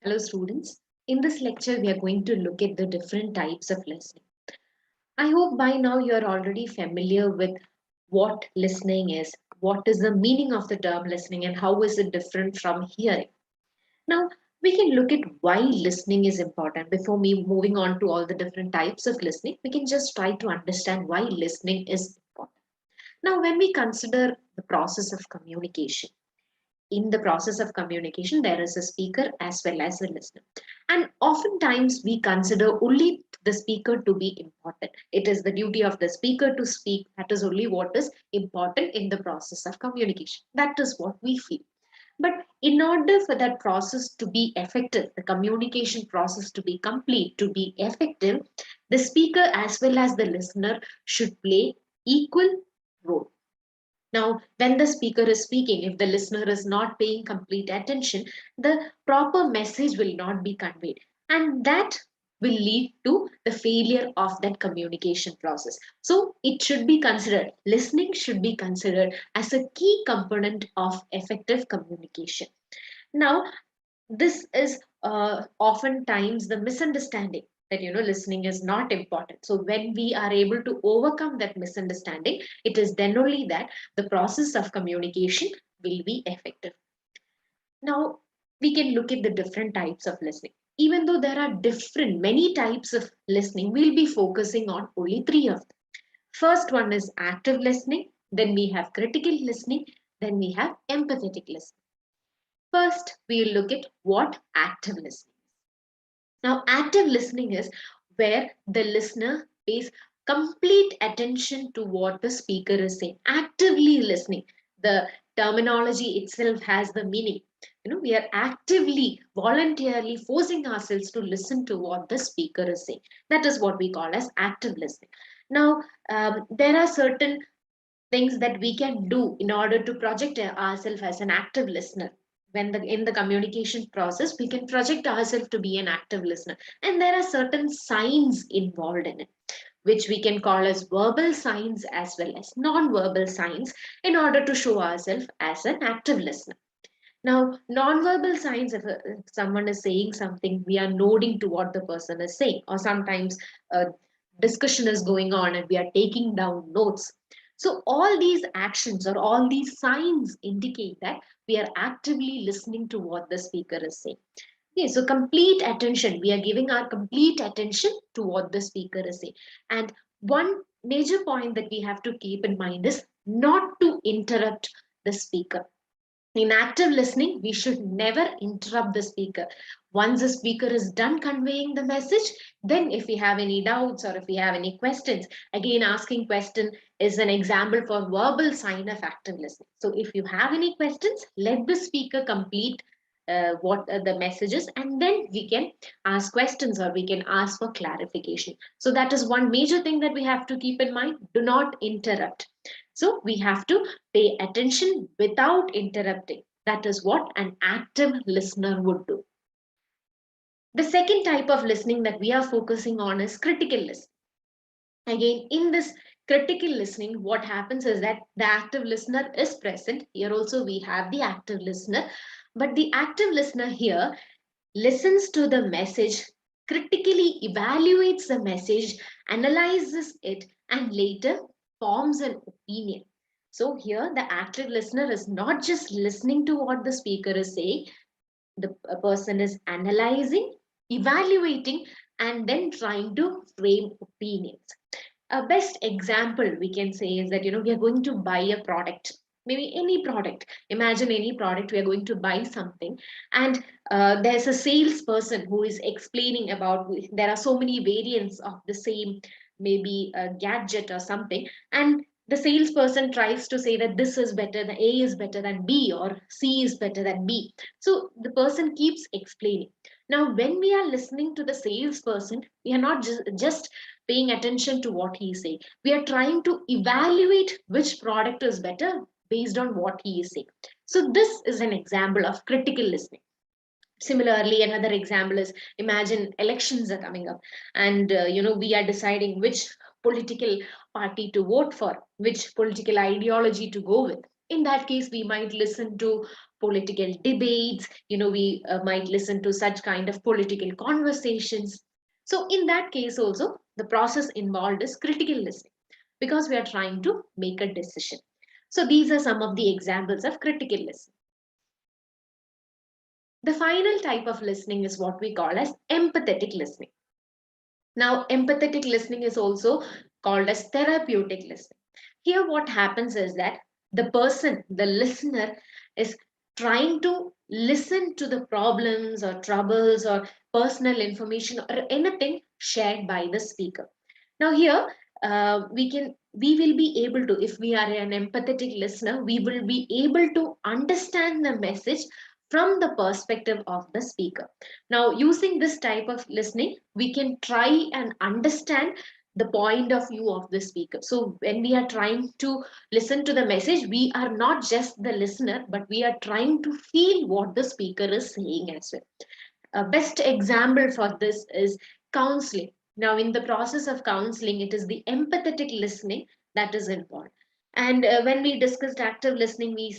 Hello students. In this lecture, we are going to look at the different types of listening. I hope by now you are already familiar with what listening is, what is the meaning of the term listening, and how is it different from hearing. Now, we can look at why listening is important. Before me moving on to all the different types of listening, we can just try to understand why listening is important. Now, when we consider the process of communication, in the process of communication, there is a speaker as well as a listener. And oftentimes we consider only the speaker to be important. It is the duty of the speaker to speak. That is only what is important in the process of communication. That is what we feel. But in order for that process to be effective, the communication process to be complete, to be effective, the speaker as well as the listener should play equal role. Now, when the speaker is speaking, if the listener is not paying complete attention, the proper message will not be conveyed. And that will lead to the failure of that communication process. So, it should be considered, listening should be considered as a key component of effective communication. Now, this is oftentimes the misunderstanding that listening is not important. So when we are able to overcome that misunderstanding, it is then only that the process of communication will be effective. Now we can look at the different types of listening. Even though there are different many types of listening, we'll be focusing on only three of them. First one is active listening, then we have critical listening, then we have empathetic listening. First, we'll look at what active listening is. Now, active listening is where the listener pays complete attention to what the speaker is saying. Actively listening. The terminology itself has the meaning. We are actively, voluntarily forcing ourselves to listen to what the speaker is saying. That is what we call as active listening. Now, there are certain things that we can do in order to project ourselves as an active listener. When in the communication process, we can project ourselves to be an active listener, and there are certain signs involved in it, which we can call as verbal signs as well as non-verbal signs, in order to show ourselves as an active listener. Now, non-verbal signs, if someone is saying something, we are nodding to what the person is saying, or sometimes a discussion is going on and we are taking down notes. So, all these actions or all these signs indicate that we are actively listening to what the speaker is saying. Okay, so complete attention, we are giving our complete attention to what the speaker is saying. And one major point that we have to keep in mind is not to interrupt the speaker. In active listening, we should never interrupt the speaker. Once the speaker is done conveying the message, then if we have any doubts or if we have any questions, again asking question is an example for verbal sign of active listening. So if you have any questions, let the speaker complete what the messages, and then we can ask questions or we can ask for clarification. So that is one major thing that we have to keep in mind. Do not interrupt. So we have to pay attention without interrupting. That is what an active listener would do. The second type of listening that we are focusing on is critical listening. Again, in this critical listening, what happens is that the active listener is present. Here also we have the active listener, but the active listener here listens to the message, critically evaluates the message, analyzes it, and later forms an opinion. So here the active listener is not just listening to what the speaker is saying, the person is analyzing, evaluating, and then trying to frame opinions. A best example we can say is that we are going to buy a product, maybe any product. Imagine any product, we are going to buy something, and there's a salesperson who is explaining about, there are so many variants of the same, maybe a gadget or something, and the salesperson tries to say that this is better, the A is better than B, or C is better than B. So the person keeps explaining. Now when we are listening to the salesperson, we are not just paying attention to what he is saying. We are trying to evaluate which product is better based on what he is saying. So this is an example of critical listening. Similarly, another example is, imagine elections are coming up, and we are deciding which political party to vote for, which political ideology to go with. In that case, we might listen to political debates. We might listen to such kind of political conversations. So in that case also, the process involved is critical listening, because we are trying to make a decision. So these are some of the examples of critical listening. The final type of listening is what we call as empathetic listening. Now, empathetic listening is also called as therapeutic listening. Here, what happens is that the person, the listener, is trying to listen to the problems or troubles or personal information or anything shared by the speaker. Now, here we will be able to, if we are an empathetic listener, we will be able to understand the message from the perspective of the speaker. Now, using this type of listening, we can try and understand the point of view of the speaker. So, when we are trying to listen to the message, we are not just the listener, but we are trying to feel what the speaker is saying as well. A best example for this is counseling. Now, in the process of counseling, it is the empathetic listening that is involved. And when we discussed active listening, we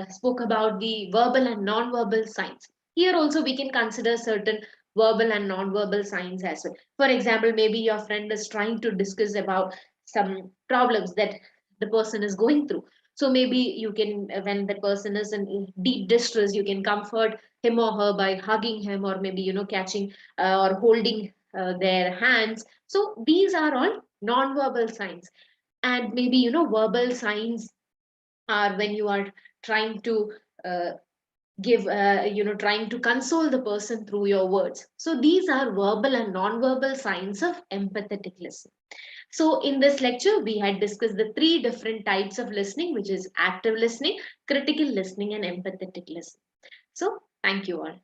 spoke about the verbal and non-verbal signs. Here also, we can consider certain verbal and non-verbal signs as well. For example, maybe your friend is trying to discuss about some problems that the person is going through. So maybe you can, when the person is in deep distress, you can comfort him or her by hugging him, or maybe catching or holding their hands. So these are all non-verbal signs. And maybe verbal signs are when you are trying to uh, give trying to console the person through your words. So these are verbal and non-verbal signs of empathetic listening. So in this lecture we had discussed the three different types of listening, which is active listening, critical listening, and empathetic listening. So thank you all.